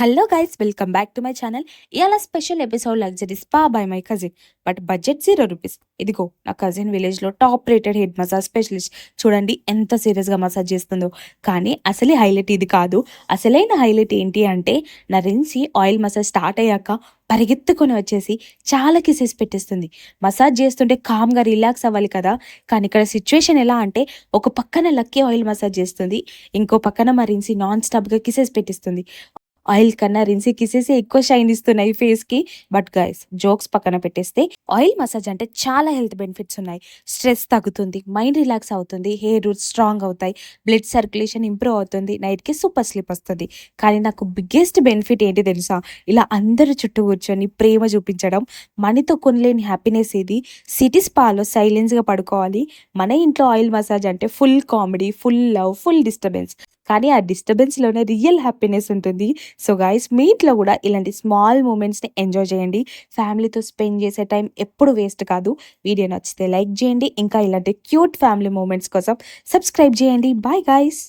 Hello guys, welcome back to my channel. ఇవాళ special episode luxury spa by my cousin. But budget ₹0. ఇదిగో నా cousin విలేజ్లో top rated head massage specialist. చూడండి ఎంత సీరియస్గా massage చేస్తుందో. కానీ అసలే హైలైట్ ఇది కాదు. అసలైన హైలైట్ ఏంటి అంటే, నా రిన్సీ ఆయిల్ మసాజ్ స్టార్ట్ అయ్యాక పరిగెత్తుకొని వచ్చేసి చాలా కిసెస్ పెట్టేస్తుంది. మసాజ్ చేస్తుంటే కామ్గా రిలాక్స్ అవ్వాలి కదా. కానీ ఇక్కడ సిచ్యువేషన్ ఎలా అంటే, ఒక పక్కన లక్కీ ఆయిల్ మసాజ్ చేస్తుంది, ఇంకో పక్కన మా రిన్సీ నాన్ స్టాప్గా కిసెస్ పెట్టిస్తుంది. ఆయిల్ కన్నా రిన్సీ కిసెసే ఎక్కువ షైన్ ఇస్తున్నాయి ఫేస్ కి. బట్ గైస్, జోక్స్ పక్కన పెట్టేస్తే, ఆయిల్ మసాజ్ అంటే చాలా హెల్త్ బెనిఫిట్స్ ఉన్నాయి. స్ట్రెస్ తగ్గుతుంది, మైండ్ రిలాక్స్ అవుతుంది, హెయిర్ రూట్స్ స్ట్రాంగ్ అవుతాయి, బ్లడ్ సర్క్యులేషన్ ఇంప్రూవ్ అవుతుంది, నైట్ కి సూపర్ స్లీప్ వస్తుంది. కానీ నాకు బిగ్గెస్ట్ బెనిఫిట్ ఏంటి తెలుసా? ఇలా అందరు చుట్టూ కూర్చొని ప్రేమ చూపించడం. మనీతో కొనలేని హ్యాపీనెస్ ఇది. సిటీ స్పాలో సైలెన్స్ గా పడుకోవాలి. మన ఇంట్లో ఆయిల్ మసాజ్ అంటే full comedy, full love, full disturbance. కానీ ఆ డిస్టర్బెన్స్లోనే రియల్ హ్యాపీనెస్ ఉంటుంది. సో గైస్, మీ ఇంట్లో కూడా ఇలాంటి స్మాల్ మూమెంట్స్ని ఎంజాయ్ చేయండి. ఫ్యామిలీతో స్పెండ్ చేసే టైం ఎప్పుడు వేస్ట్ కాదు. వీడియో నచ్చితే లైక్ చేయండి. ఇంకా ఇలాంటి క్యూట్ ఫ్యామిలీ మూమెంట్స్ కోసం సబ్స్క్రైబ్ చేయండి. Bye guys.